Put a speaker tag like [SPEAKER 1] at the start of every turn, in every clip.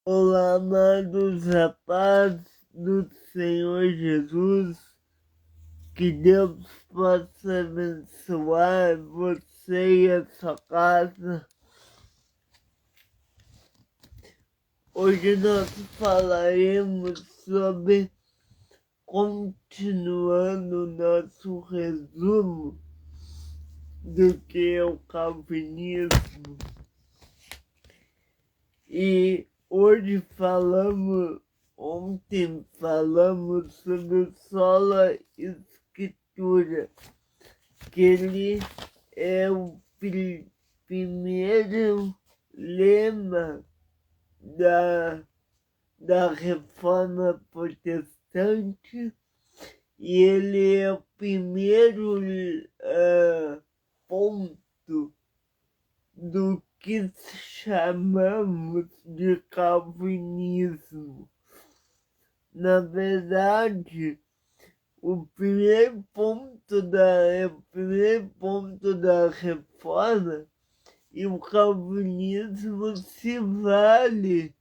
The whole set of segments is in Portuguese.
[SPEAKER 1] Olá, amados rapazes do Senhor Jesus, que Deus possa abençoar você e a sua casa. Hoje nós falaremos sobre, continuando o nosso resumo do que é o calvinismo. E hoje ontem falamos sobre sola escritura, que ele é o primeiro lema da Reforma Protestante, e ele é o primeiro ponto do que chamamos de calvinismo. Na verdade, o primeiro ponto da reforma, e o calvinismo se vale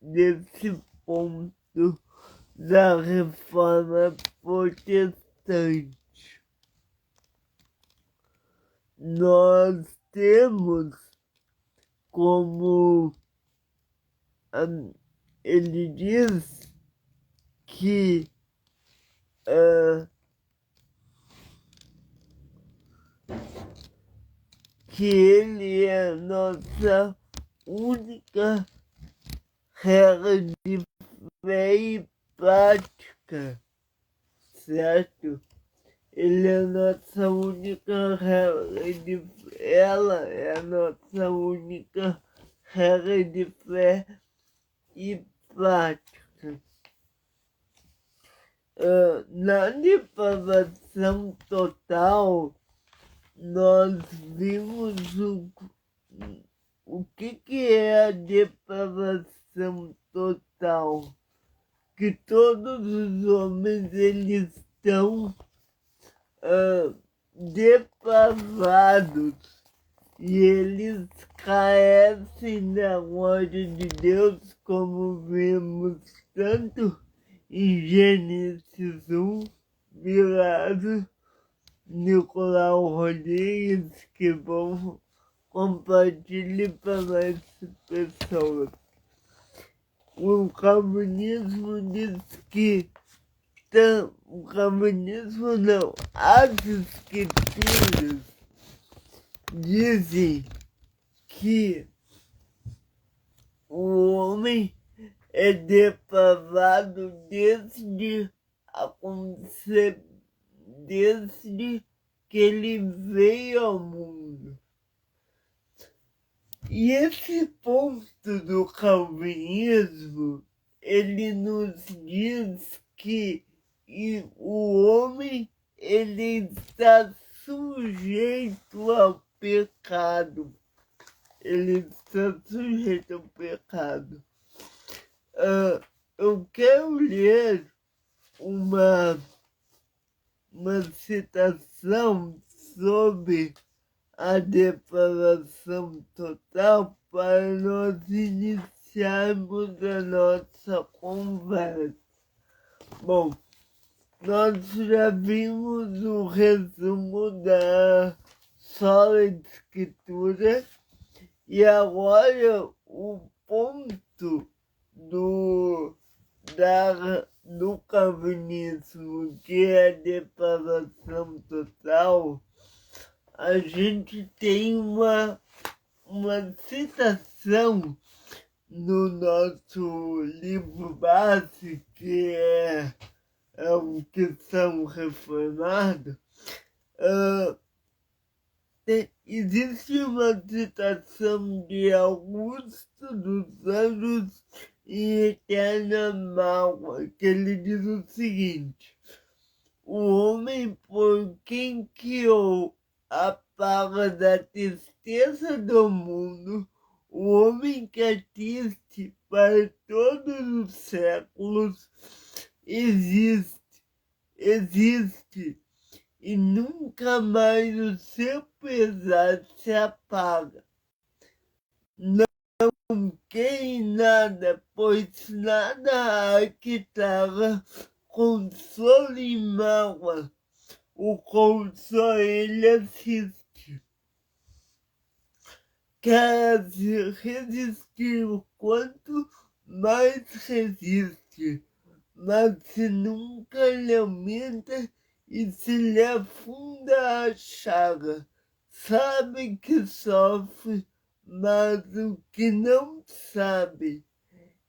[SPEAKER 1] desse ponto da reforma protestante. Nós temos como ele diz que ele é a nossa única regra de fé e prática, certo? Ele é a nossa única regra ela é a nossa única regra de fé e prática. Na depravação total, nós vimos o que é a depravação total. Que todos os homens eles estão depravados e eles carecem da glória de Deus, como vemos tanto em Gênesis 1, virado Nicolau Rodrigues, que bom, compartilhe para mais pessoas. O calvinismo diz que o calvinismo não, as escrituras dizem que o homem é depravado desde que ele veio ao mundo. E esse ponto do calvinismo, ele nos diz que o homem ele está sujeito ao pecado. Ele está sujeito ao pecado. Eu quero ler uma citação sobre a depravação total para nós iniciarmos a nossa conversa. Bom, nós já vimos o resumo da sola escritura e agora o ponto do calvinismo, que é a depravação total. A gente tem uma citação no nosso livro base, que é o Cristão Reformado. Existe uma citação de Augusto dos Anjos em Eterna Mágoa, que ele diz o seguinte: o homem por quem criou a paga da tristeza do mundo, o homem que é triste para todos os séculos, existe, e nunca mais o seu pesar se apaga. não quer nada, pois nada há que traga consolo e mágoa, o qual só ele assiste. Quer resistir o quanto mais resiste, mas se nunca lamenta e se lhe afunda a chaga. Sabe que sofre, mas o que não sabe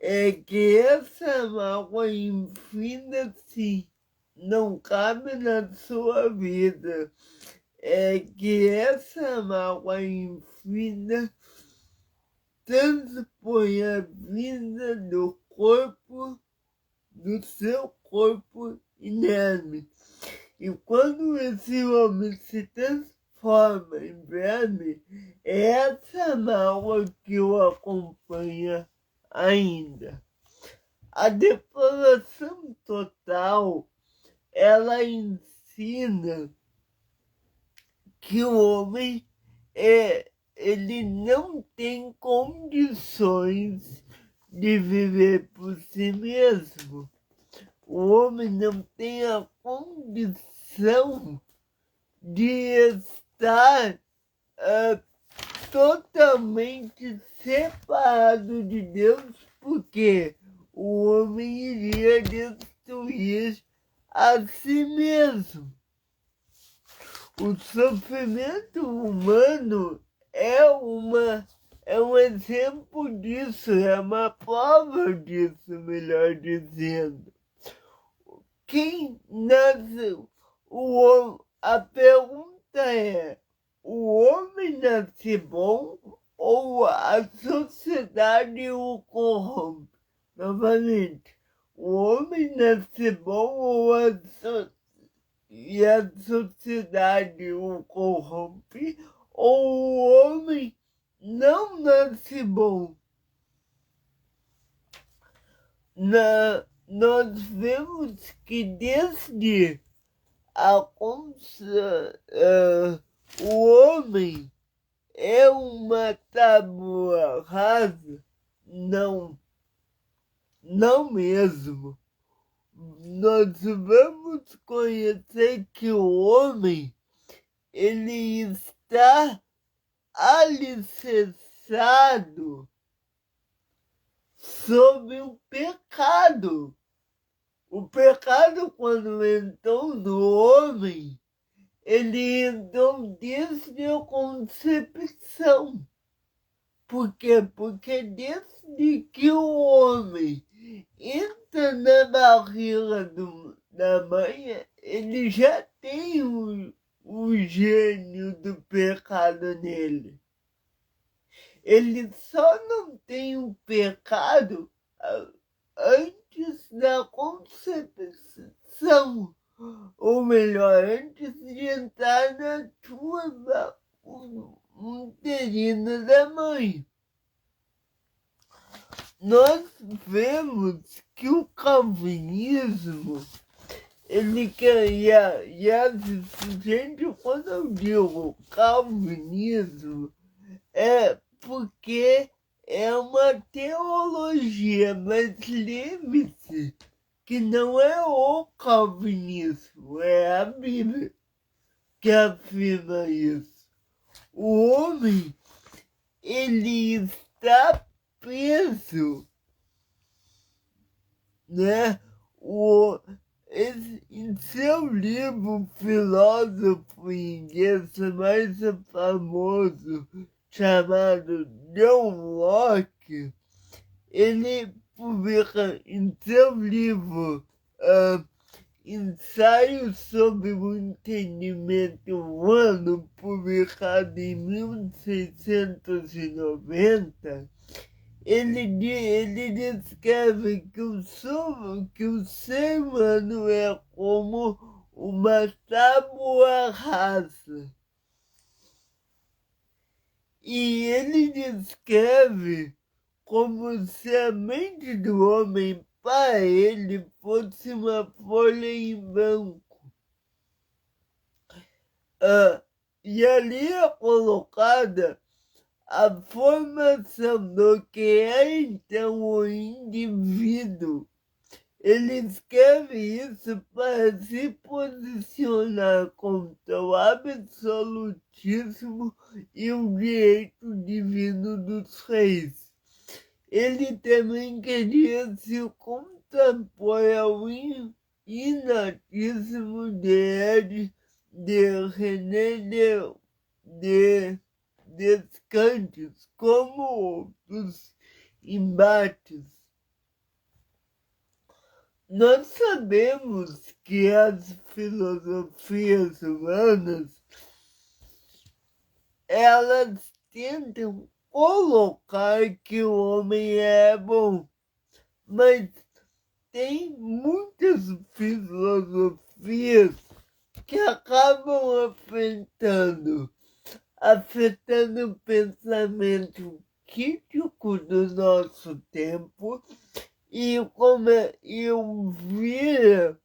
[SPEAKER 1] é que essa mágoa infinda-se não cabe na sua vida. É que essa mágoa infinda transpõe a vida do seu corpo inerme. E quando esse homem se transforma em verme, é essa mágoa que o acompanha ainda. A depravação total, ela ensina que o homem ele não tem condições de viver por si mesmo. O homem não tem a condição de estar totalmente separado de Deus, porque o homem iria destruir a si mesmo. O sofrimento humano é um exemplo disso, é uma prova disso, melhor dizendo. Quem nasceu? A pergunta é: o homem nasce bom ou a sociedade o corrompe? Novamente, o homem nasce bom ou e a sociedade o corrompe, ou o homem não nasce bom? Nós vemos que desde o homem é uma tábua rasa? Não, não mesmo. Nós vamos conhecer que o homem ele está alicerçado sobre o pecado. O pecado, quando entrou no homem, ele entrou desde a concepção. Por quê? Porque desde que o homem entra na barriga da mãe, ele já tem o gênio do pecado nele. Ele só não tem o pecado antes da concepção, ou melhor, antes de entrar na tua uterina da mãe. Nós vemos que o calvinismo, ele queria, gente, quando eu digo calvinismo, é porque é uma teologia, mas lembre-se que não é o calvinismo, é a Bíblia que afirma isso. O homem, ele está preso, né? Em seu livro, filósofo inglês mais famoso, chamado John Locke, ele publica em seu livro Ensaio sobre o Entendimento Humano, publicado em 1690, ele descreve que o ser humano é como uma tábua rasa. E ele descreve como se a mente do homem, para ele, fosse uma folha em branco. E ali é colocada a formação do que é então o indivíduo. Ele escreve isso para se posicionar contra o absolutismo e o direito divino dos reis. Ele também queria se contrapor ao inatismo de René de Descartes, como outros embates. Nós sabemos que as filosofias humanas, elas tentam colocar que o homem é bom, mas tem muitas filosofias que acabam afetando o pensamento crítico do nosso tempo e como eu via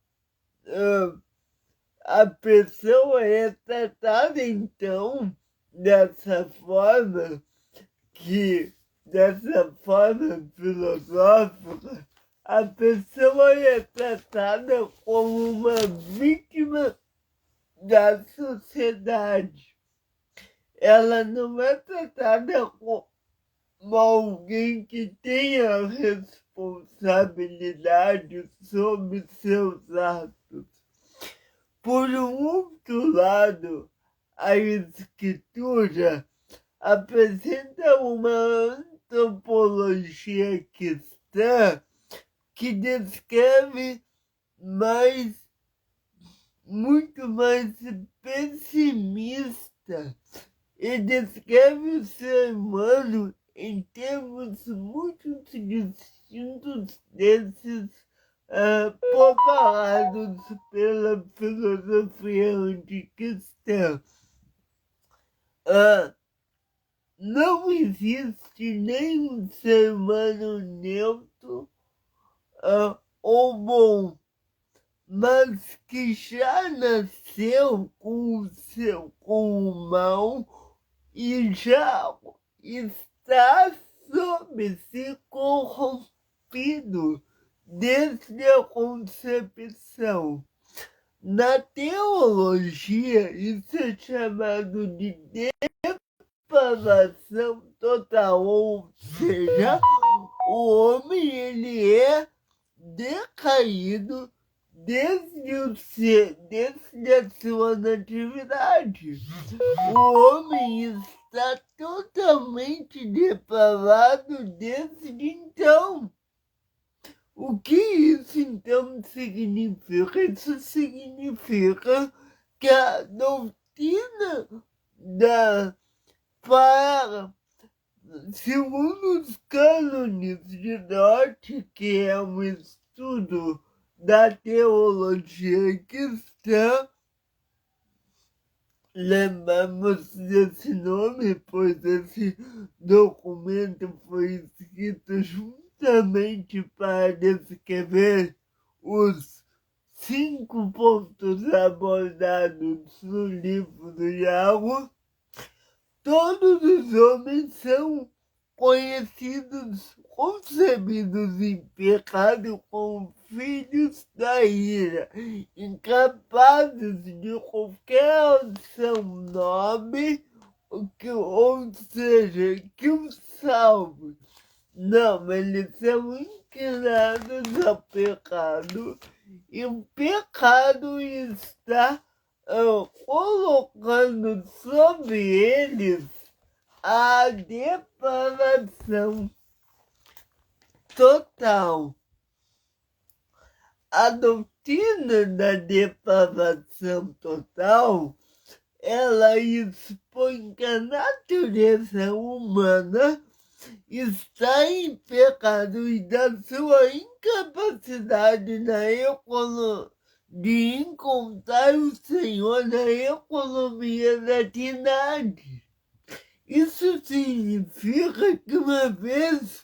[SPEAKER 1] a pessoa é tratada então dessa forma filosófica, a pessoa é tratada como uma vítima da sociedade. Ela não é tratada como alguém que tenha responsabilidade sobre seus atos. Por um outro lado, a escritura apresenta uma antropologia cristã que descreve muito mais pessimista e descreve o ser humano em termos muito distintos desses propalados pela filosofia anticristã. Não existe nenhum ser humano neutro ou bom, mas que já nasceu com o mal e já está sob se corrompido desde a concepção. Na teologia, isso é chamado de depravação total, ou seja, o homem ele é decaído desde a sua natividade. O homem está totalmente depravado desde então. O que isso então significa? Isso significa que a doutrina segundo os cânones de Dort, que é um estudo da teologia cristã, lembramos desse nome, pois esse documento foi escrito justamente para descrever os 5 pontos abordados no livro do Iago. Todos os homens são concebidos em pecado como filhos da ira, incapazes de qualquer ação nobre, ou seja, que os salve. Não, eles são inclinados ao pecado, e o pecado está colocando sobre eles a depravação total. A doutrina da depravação total, ela expõe que a natureza humana está em pecado e da sua incapacidade de encontrar o Senhor na economia da trindade. Isso significa que uma vez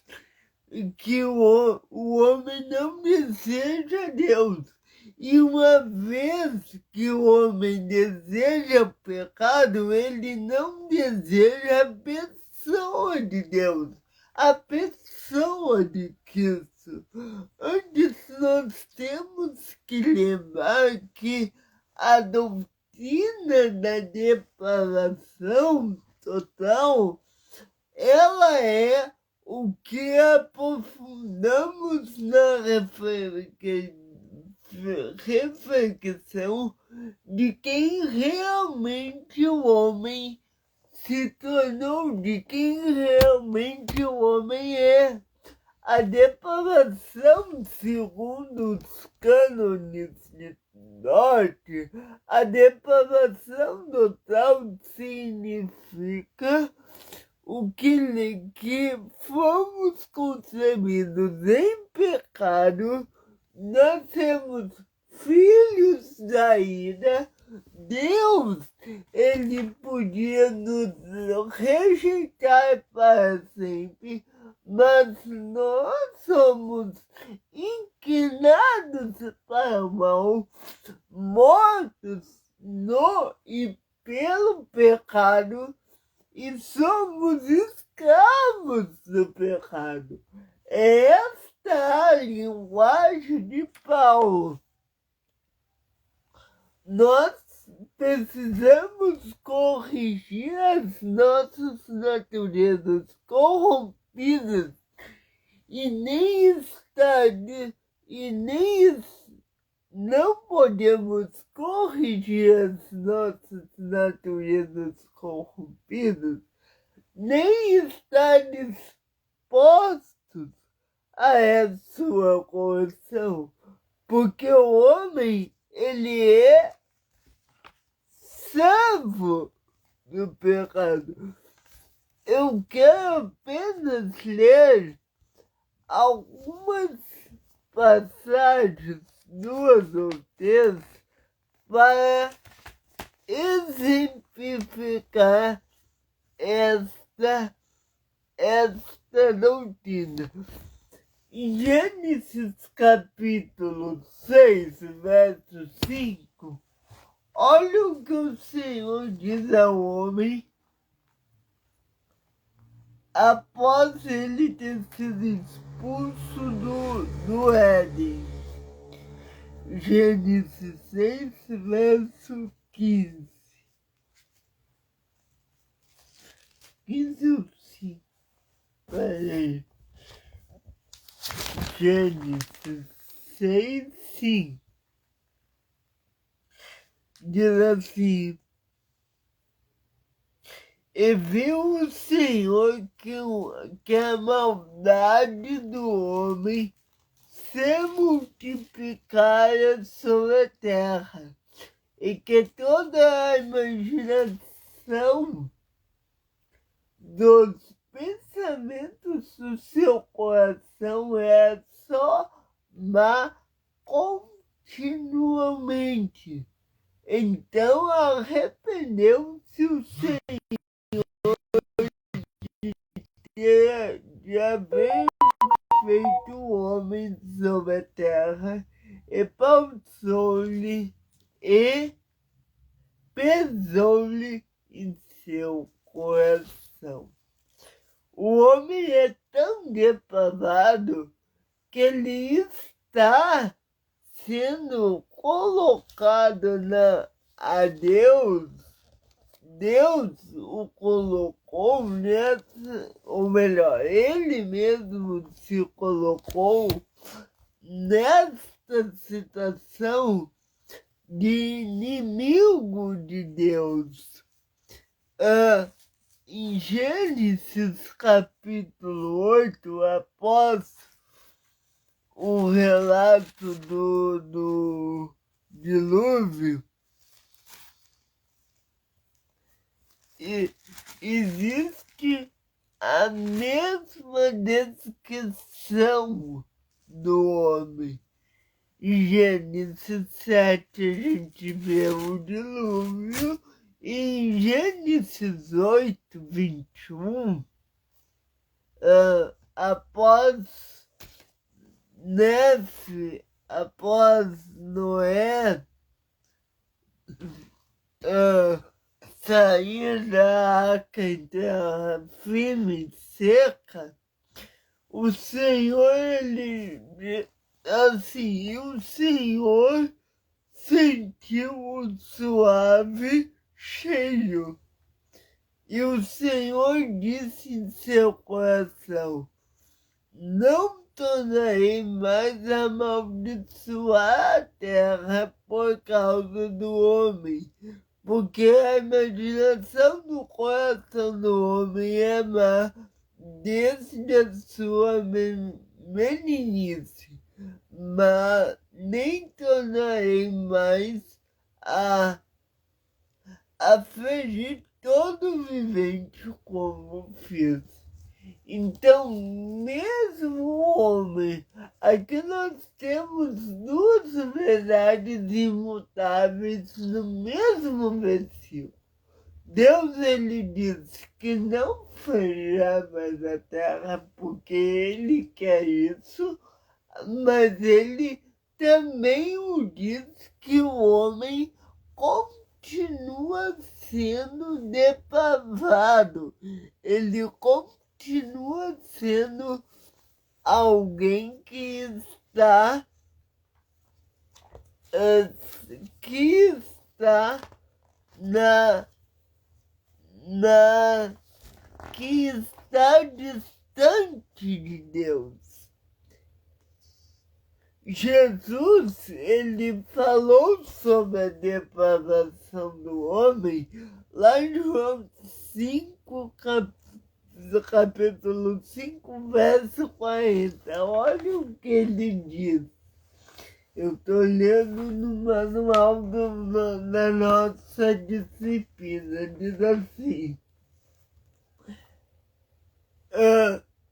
[SPEAKER 1] que o homem não deseja Deus, e uma vez que o homem deseja o pecado, ele não deseja a pessoa pessoa de Deus, a pessoa de Cristo. Antes nós temos que lembrar que a doutrina da separação total, ela é o que aprofundamos na reflexão de quem realmente o homem se tornou, de quem realmente o homem é. A separação, segundo os cânones de Dort, a separação total significa que fomos concebidos em pecado, nascemos filhos da ira. Deus, ele podia nos rejeitar para sempre, mas nós somos inclinados para o mal, mortos no e pelo pecado, e somos escravos do pecado. Esta é a linguagem de Paulo. Nós precisamos corrigir as nossas naturezas corrompidas e não podemos corrigir as nossas naturezas corrompidas, nem estar dispostos a sua correção, porque o homem, ele é servo do pecado. Eu quero apenas ler algumas passagens, 2 ou 3, para exemplificar esta doutrina. Em Gênesis capítulo 6, verso 5, olha o que o Senhor diz ao homem após ele ter sido expulso do Éden. Gênesis 6, verso 15. 15 ou 5? Peraí. Gênesis 6, 5. Diz assim: e viu o Senhor que a maldade do homem se multiplicara sobre a terra, e que toda a imaginação dos pensamentos do seu coração é só má continuamente. Então arrependeu-se o Senhor de haver feito o homem sobre a terra, e pausou-lhe e pesou-lhe em seu coração. O homem é tão depravado que ele está sendo colocado a Deus. Deus o colocou nessa, ou melhor, ele mesmo se colocou nesta situação de inimigo de Deus. Em Gênesis capítulo 8, após o relato do dilúvio, existe a mesma descrição do homem. Em Gênesis 7 a gente vê o dilúvio, e em Gênesis 8, 21, após Noé sair da arca em terra firme e seca, o Senhor, o Senhor sentiu o suave cheiro. E o Senhor disse em seu coração: não tornarei mais a amaldiçoar a terra por causa do homem, porque a imaginação do coração do homem é má desde a sua meninice, mas nem tornarei mais a afligir todo vivente como fiz. Então, mesmo o homem, aqui nós temos duas verdades imutáveis no mesmo versículo. Deus, ele diz que não ferirá mais a terra porque ele quer isso, mas ele também o diz que o homem continua sendo depravado. Ele continua sendo alguém que está que está distante de Deus. Jesus, ele falou sobre a depravação do homem lá em João 5, capítulo 5, verso 40. Olha o que ele diz. Eu estou lendo no manual da nossa disciplina. Diz assim: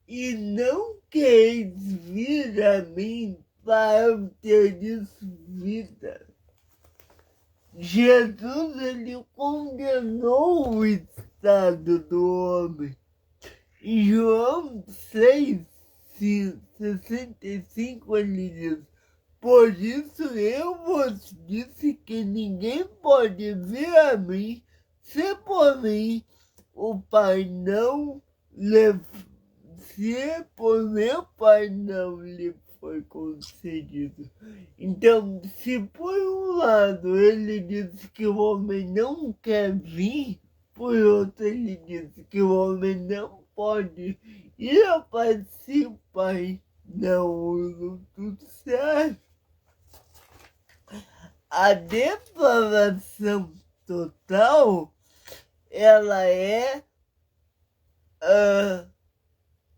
[SPEAKER 1] e não quereis vir a mim para teres vida. Jesus, ele condenou o estado do homem. Em João 6:65 ele diz: por isso eu vos disse que ninguém pode vir a mim se por mim o Pai não se por meu Pai não lhe foi concedido. Então, se por um lado ele diz que o homem não quer vir, por outro ele diz que o homem não pode ir ao Pai se o Pai não o trouxer. A depravação total, ela é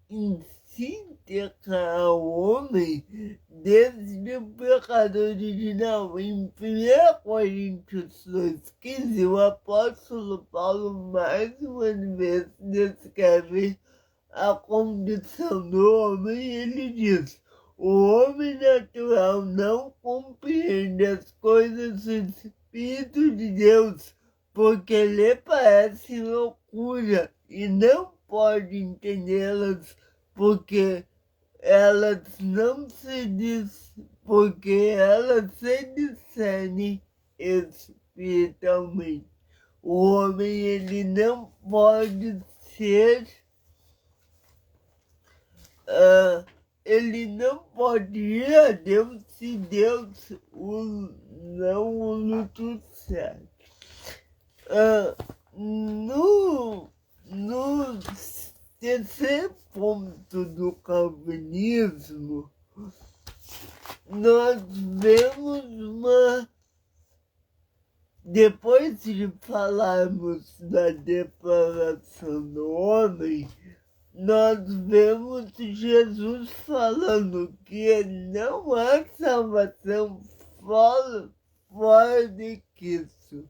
[SPEAKER 1] intrínseca ao homem desde o pecado original. Em 1 Coríntios 2:15, o apóstolo Paulo mais uma vez descreve a condição do homem e ele diz: o homem natural não compreende as coisas do Espírito de Deus, porque lhe parece loucura e não pode entendê-las, porque elas se discernem espiritualmente. O homem, ele não pode ser ele não pode ir a Deus se Deus não o trouxer. No terceiro ponto do calvinismo, nós vemos depois de falarmos da depravação do homem, nós vemos Jesus falando que não há salvação fora de Cristo.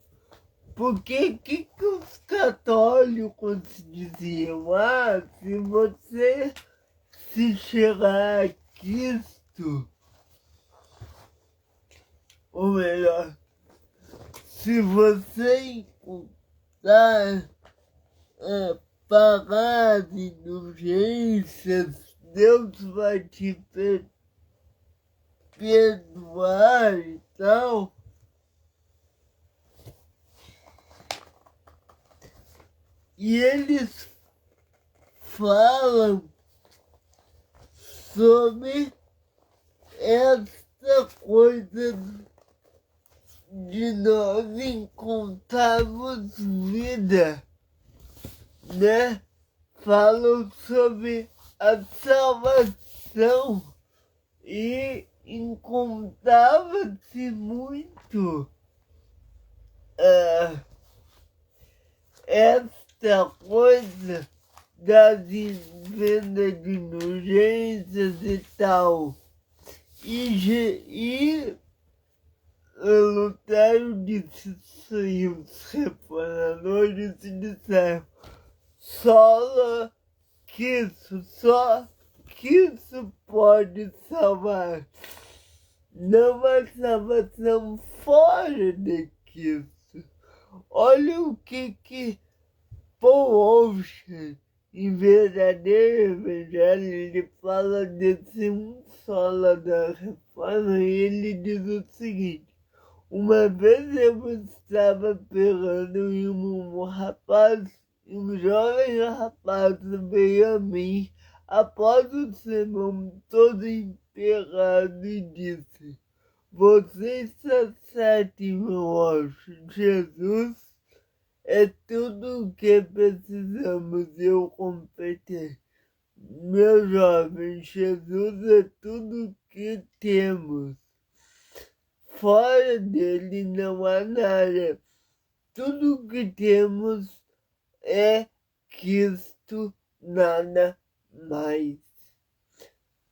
[SPEAKER 1] Porque o que os católicos diziam? Se você se chegar a Cristo, ou melhor, se você encontrar pagar as indulgências, Deus vai te perdoar e tal. E eles falam sobre essa coisa de nós encontrarmos vida, né? Falam sobre a salvação e encontrava-se muito esta coisa das vendas de indulgências e tal. E Lutero disse isso e os reformadores disseram só que isso pode salvar. Não há salvação fora de Cristo. Olha o que Paul Washer, em Verdadeiro Evangelho, ele fala desse um solo da reforma e ele diz o seguinte: uma vez eu estava pegando e um jovem rapaz veio a mim após o sermão todo enterrado e disse: você está certo, meu anjo, Jesus é tudo o que precisamos. Eu completei: meu jovem, Jesus é tudo o que temos. Fora dele não há nada. Tudo o que temos é Cristo, nada mais.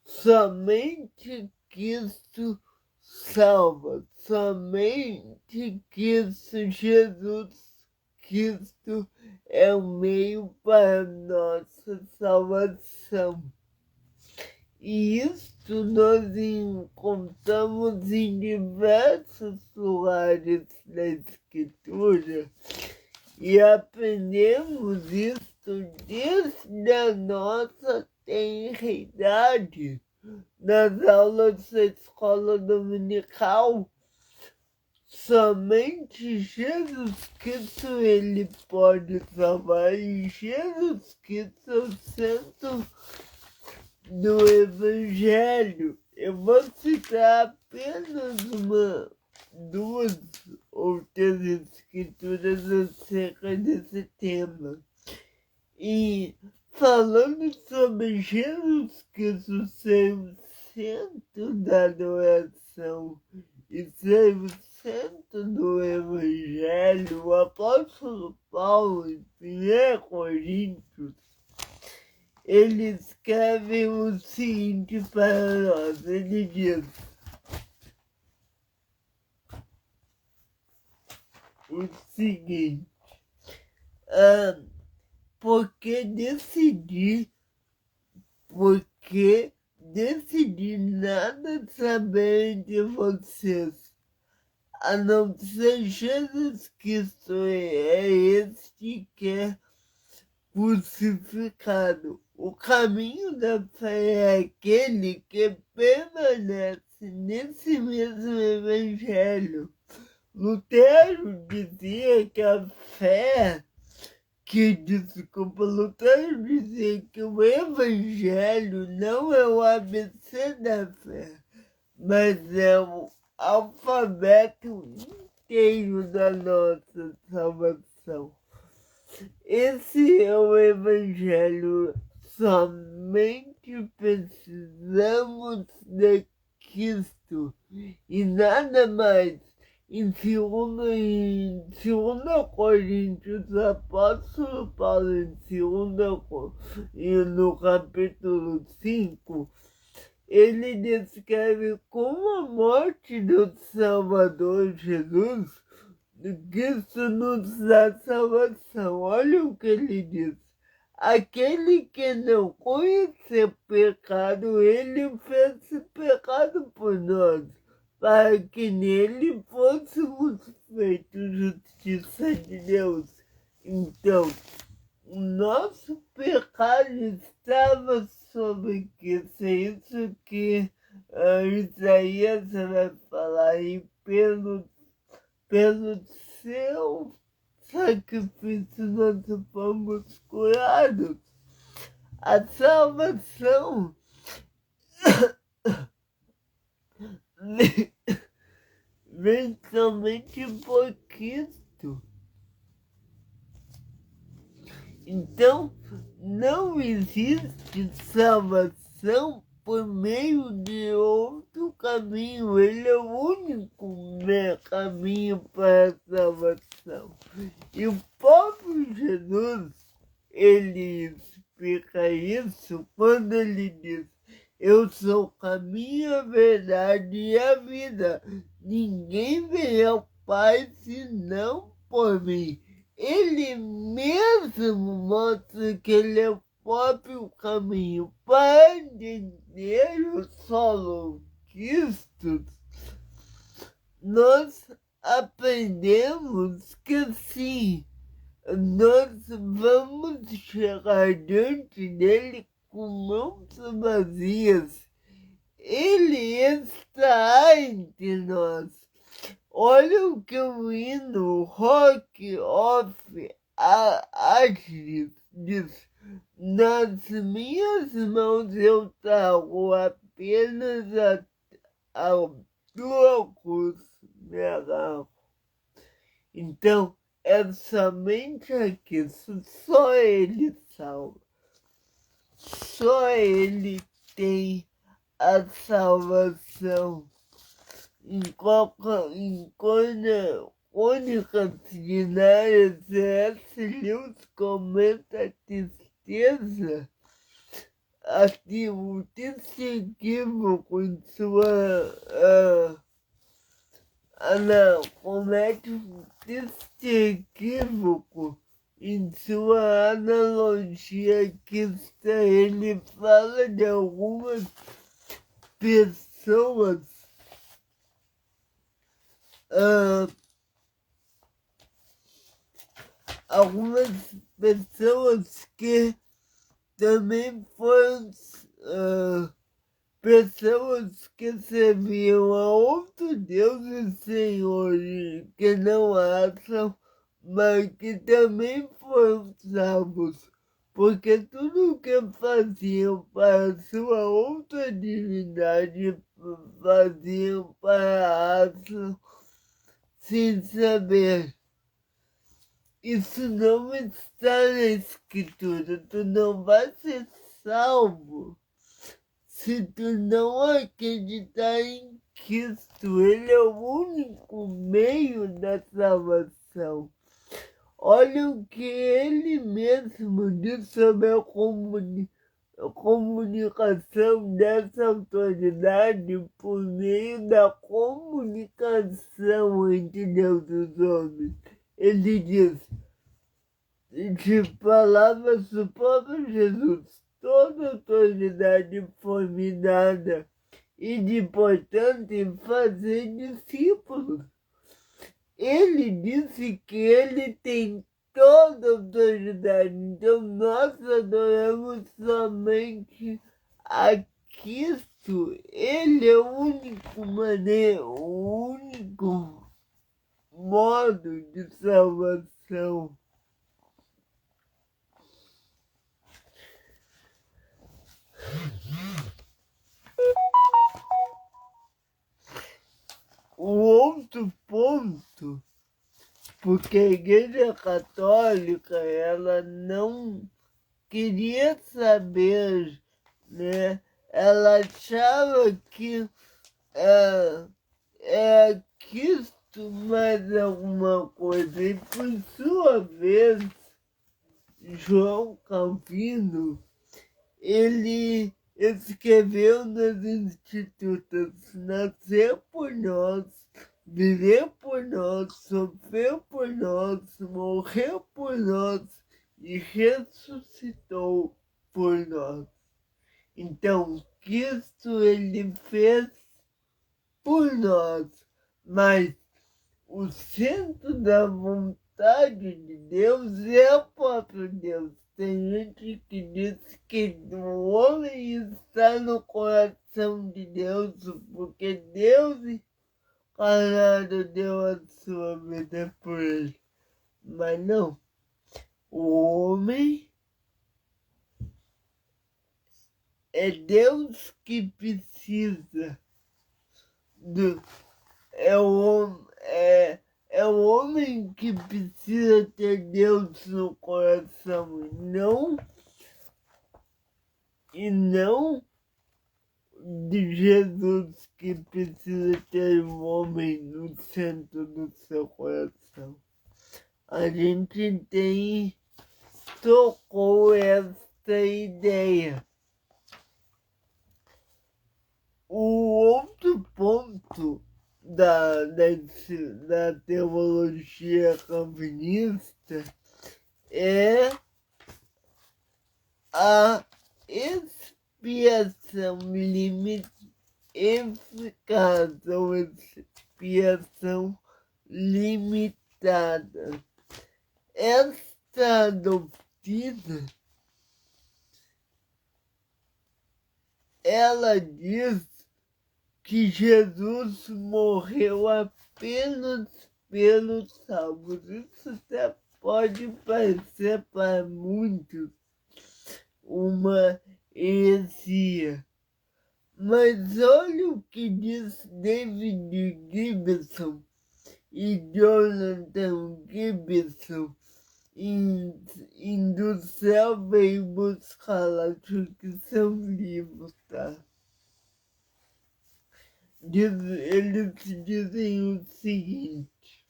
[SPEAKER 1] Somente Cristo salva. Somente Cristo Jesus. Cristo é o meio para nossa salvação. E isto nós encontramos em diversos lugares da Escritura e aprendemos isto desde a nossa tenridade nas aulas da escola dominical. Somente Jesus Cristo ele pode salvar, e Jesus Cristo é o centro do Evangelho. Eu vou citar apenas duas ou três escrituras acerca desse tema. E falando sobre Jesus Cristo ser o centro da adoração e ser o centro do Evangelho, o apóstolo Paulo, em 1 Coríntios, ele escreve o seguinte para nós, ele diz o seguinte: porque decidi nada saber de vocês, a não ser Jesus Cristo é este que é crucificado. O caminho da fé é aquele que permanece nesse mesmo Evangelho. Lutero dizia que Lutero dizia que o Evangelho não é o ABC da fé, mas é o alfabeto inteiro da nossa salvação. Esse é o Evangelho. Somente precisamos de Cristo e nada mais. Em 2 Coríntios, o apóstolo Paulo, no capítulo 5, ele descreve como a morte do Salvador Jesus, Cristo nos dá salvação. Olha o que ele diz: aquele que não conheceu pecado, ele fez pecado por nós, para que nele fôssemos feitos justiça de Deus. Então, o nosso pecado estava sobre Cristo. É isso que Isaías vai falar, e pelo seu sacrifício nós fomos curados. A salvação vem somente por Cristo. Então, não existe salvação por meio de outro caminho. Ele é o único caminho para a salvação. E o próprio Jesus, ele explica isso quando ele diz: eu sou o caminho, a verdade e a vida. Ninguém vem ao Pai senão por mim. Ele mesmo mostra que ele é o próprio caminho. Para entender o solo Cristo, nós aprendemos que sim, nós vamos chegar diante dele com mãos vazias. Ele está entre nós. Olha o que o hino Rock of Ages diz: nas minhas mãos eu trago apenas a tua cruz, me agarro. Então, é somente aqui, só ele salva. Só ele tem a salvação. Em Crônicas Diárias, C.S. Lewis comenta a tristeza, o triste equívoco em sua... comete um triste equívoco em sua analogia cristã. Ele fala de algumas pessoas que também foram pessoas que serviam a outro Deus e Senhor, que não acham, mas que também foram salvos, porque tudo o que faziam para sua outra divindade, faziam para acham sem saber. Isso não está na Escritura. Tu não vai ser salvo se tu não acreditar em Cristo. Ele é o único meio da salvação. Olha o que ele mesmo diz sobre a comunicação dessa autoridade por meio da comunicação entre Deus e os homens. Ele diz, de palavras do próprio Jesus: toda autoridade foi me dada, e de, portanto, fazer discípulos. Ele disse que ele tem toda autoridade, então nós adoramos somente a Cristo. Ele é o único maneira, o único modo de salvação. O outro ponto, porque a Igreja Católica, ela não queria saber, né? Ela achava que é Cristo mais alguma coisa. E por sua vez, João Calvino, ele escreveu nas Institutas: nasceu por nós, viveu por nós, sofreu por nós, morreu por nós e ressuscitou por nós. Então, Cristo, ele fez por nós, mas o centro da vontade de Deus é o próprio Deus. Tem gente que diz que o homem está no coração de Deus, porque Deus encarnado deu a sua vida por ele. Mas não, o homem é Deus que precisa do... É o homem que precisa ter Deus no coração e não de Jesus que precisa ter o homem no centro do seu coração. A gente tocou essa ideia. O outro ponto da teologia calvinista é a expiação eficaz ou expiação limitada. Esta doutrina, ela diz que Jesus morreu apenas pelos salvos. Isso até pode parecer para muitos uma heresia. Mas olha o que diz David Gibson e Jonathan Gibson em Do Céu Veio Buscar, acho que são livros, tá? Eles dizem o seguinte: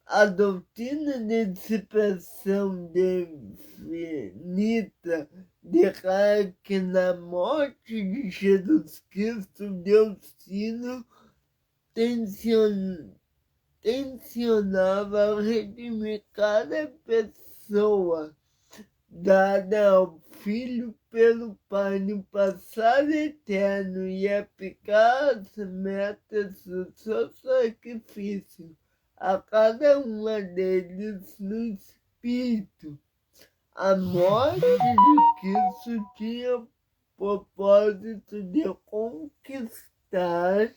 [SPEAKER 1] a doutrina de dissipação definida declara que na morte de Jesus Cristo Deus Trino tensionava redimir cada pessoa dada ao Filho pelo Pai no passado eterno e aplicar as metas do seu sacrifício a cada uma deles no Espírito. A morte de Cristo tinha o propósito de conquistar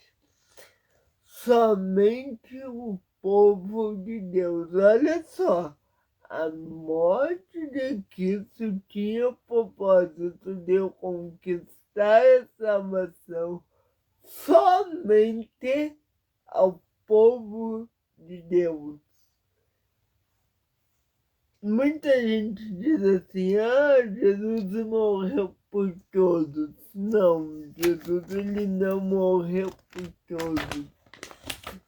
[SPEAKER 1] somente o povo de Deus. Olha só, a morte de Cristo tinha o propósito de conquistar a salvação somente ao povo de Deus. Muita gente diz assim: Jesus morreu por todos. Não, Jesus ele não morreu por todos.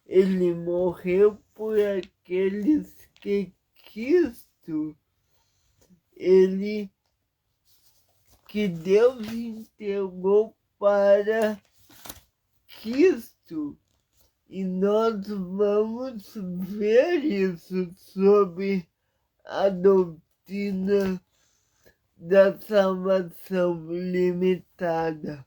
[SPEAKER 1] Ele morreu por aqueles que Cristo, que Deus entregou para Cristo. E nós vamos ver isso sobre a doutrina da salvação limitada.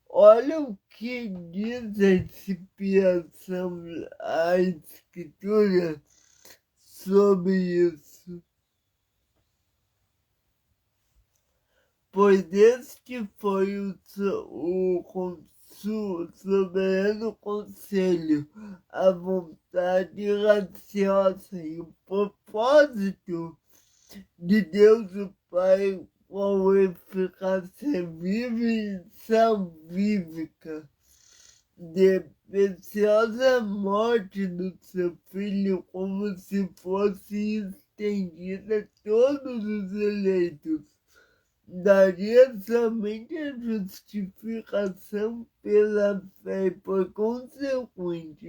[SPEAKER 1] Olha o que diz a expiação, a Escritura sobre isso. Pois este foi o soberano conselho, a vontade graciosa e o propósito de Deus o Pai com eficácia viva e salvífica, de preciosa morte do seu Filho, como se fosse estendida a todos os eleitos. Daria somente a justificação pela fé e, por consequente,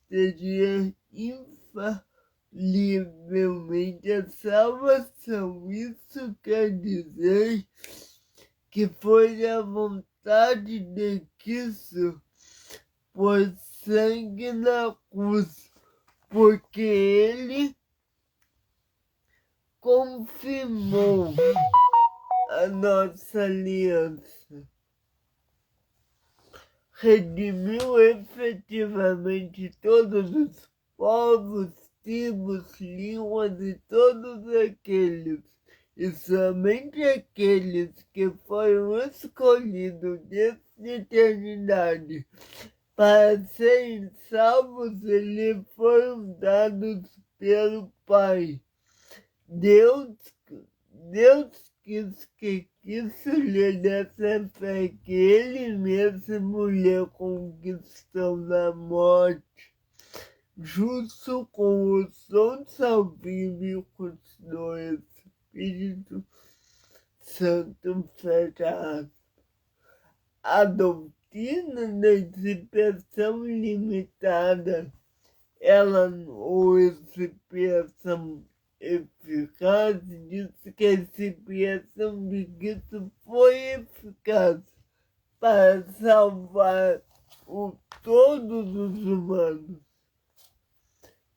[SPEAKER 1] seria infalivelmente a salvação. Isso quer dizer que foi a vontade de Cristo por sangue na cruz, porque ele confirmou a nossa aliança, redimiu efetivamente todos os povos, tribos, línguas e todos aqueles, e somente aqueles que foram escolhidos desde a eternidade para serem salvos, eles foram dados pelo Pai. Deus quis que isso lhe desse fé que ele mesmo lhe conquistou na morte, justo com o som salvífico do Espírito Santo. Fecha. A doutrina da expiação limitada, ela, ou expiação eficaz, diz que a expiação de Cristo foi eficaz para salvar todos os humanos.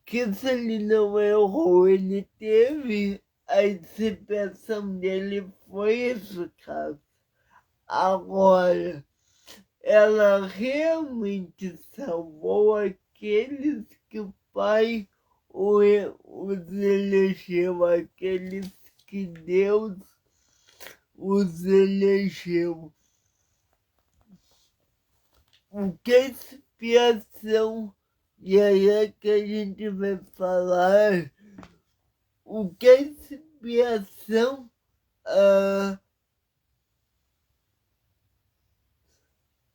[SPEAKER 1] Que se ele não errou, ele teve, a expiação dele foi eficaz. Agora, ela realmente salvou aqueles que o Pai os elegeu, aqueles que Deus os elegeu. O que é expiação? E aí é que a gente vai falar o que é expiação.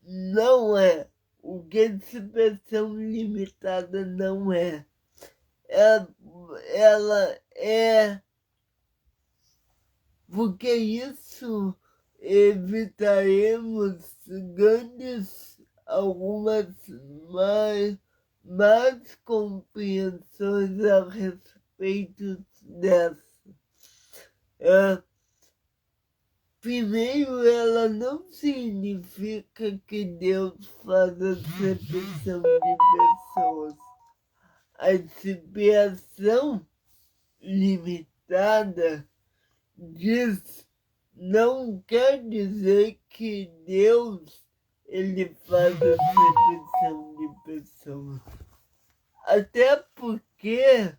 [SPEAKER 1] Não é. O que a expiação limitada não é. Ela é porque isso evitaremos algumas mais compreensões a respeito dessa. Primeiro, ela não significa que Deus faz acepção de pessoas. A expiação limitada não quer dizer que Deus ele faz acepção de pessoas. Até porque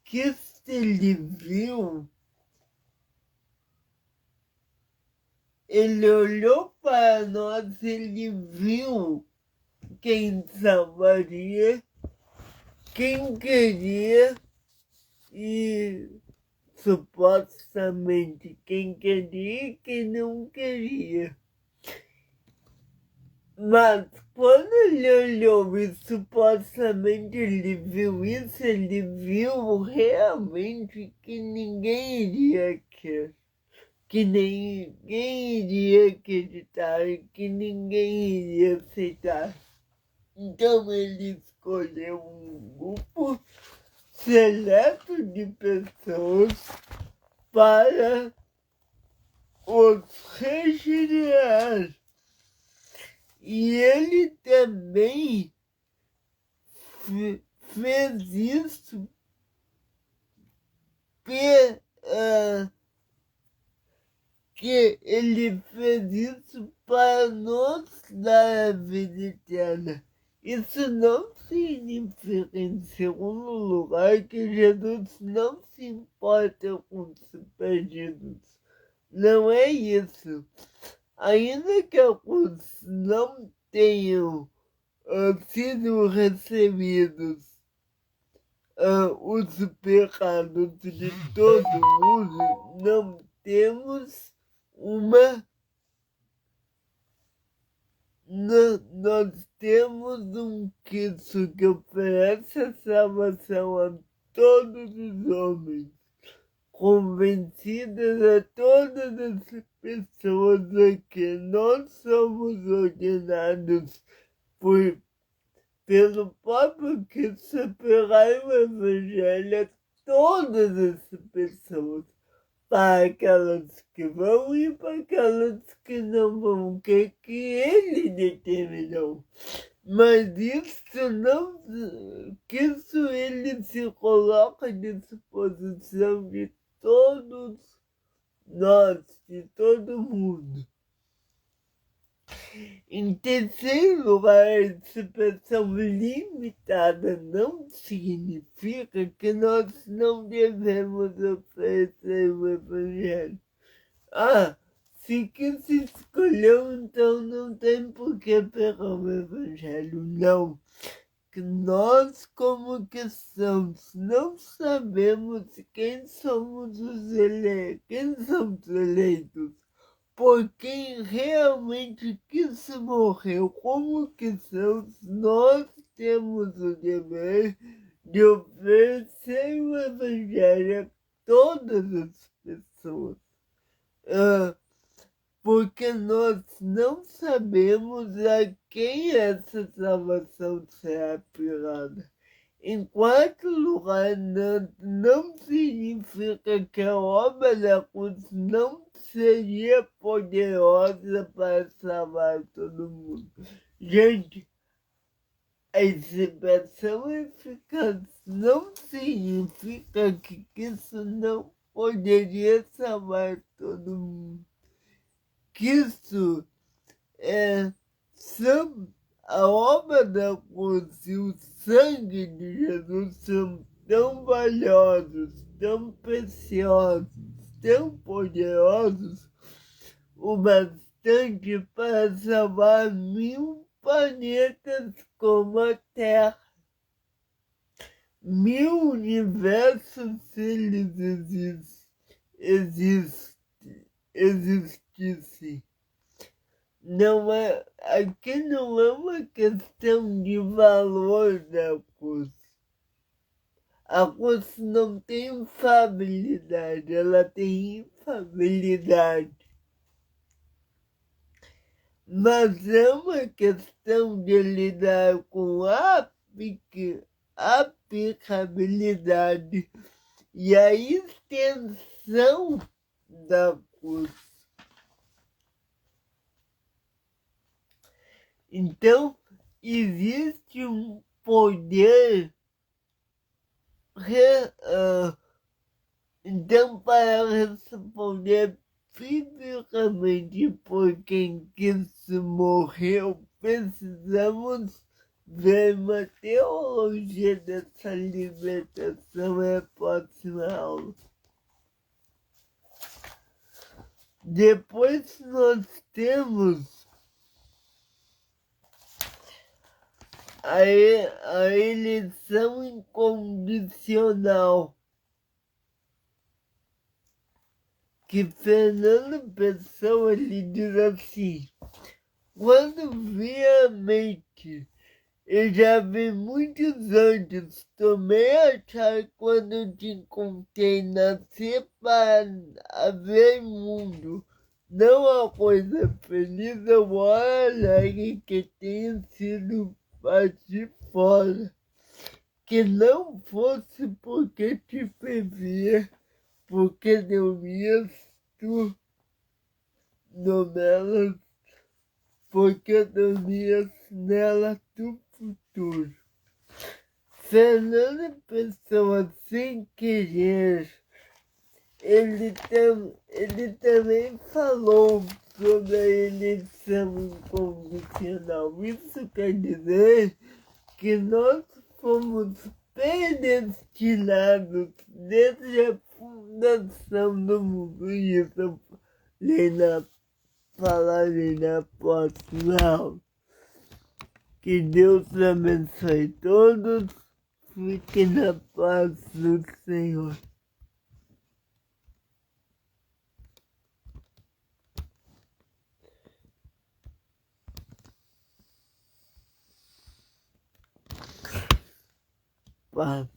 [SPEAKER 1] que se ele viu, ele olhou para nós, ele viu quem salvaria, quem queria e supostamente quem queria e quem não queria. Mas quando ele olhou e supostamente ele viu isso, ele viu realmente que ninguém iria querer, que ninguém iria acreditar e que ninguém iria aceitar. Então ele escolheu um grupo seleto de pessoas para os regenerar. E ele também fez isso que ele fez isso para nos dar a vida eterna. Isso não significa, em segundo lugar, que Jesus não se importa com os perdidos. Não é isso. Ainda que alguns não tenham sido recebidos os pecados de todo mundo, não temos nós temos um Cristo que oferece a salvação a todos os homens, convencidas a todas as pessoas a que nós somos ordenados pelo próprio Cristo pregar o Evangelho a todas as pessoas, para aquelas que vão e para aquelas que não vão, que ele determinou. Mas isso não, que isso ele se coloca à disposição de todos nós, de todo mundo. Em terceiro lugar, a expressão limitada não significa que nós não devemos oferecer o Evangelho. Se que se escolheu, então não tem por que pegar o Evangelho. Não. que nós, como cristãos, não sabemos quem somos quem somos eleitos, por quem realmente Cristo morreu. Como cristãos, nós temos o dever de oferecer o Evangelho a todas as pessoas. Porque nós não sabemos a quem essa salvação será aplicada. Em quarto lugar, não significa que a obra da cruz não seria poderosa para salvar todo mundo. Gente, a expressão eficaz não significa que isso não poderia salvar todo mundo. Que isso a obra da cruz e o sangue de Jesus são tão valiosos, tão preciosos, tão poderosos, o bastante para salvar 1000 planetas como a Terra. 1000 universos se eles existissem. Aqui não é uma questão de valor da cruz. A cruz não tem infabilidade, ela tem infabilidade. Mas é uma questão de lidar com a aplicabilidade e a extensão da cruz. Então, existe um poder. Então, para responder fisicamente por quem Cristo morreu, precisamos ver uma teologia dessa libertação na próxima aula. Depois nós temos a eleição incondicional, que Fernando Pessoa lhe diz assim: quando vi a mente, eu já vi muitos anjos, tomei a chave quando te encontrei, nascer para haver mundo. Não há coisa feliz ou hora alegre que tenha sido partir fora, que não fosse porque te previa, porque dormias tu novelas, porque dormias nela tu futuro. Fernando Pessoa, sem querer, ele também falou sobre a eleição incondicional. Isso quer dizer que nós fomos predestinados desde a fundação do mundo. Isso eu falarei na próxima aula. Que Deus abençoe todos. Fique na paz do Senhor. Paz.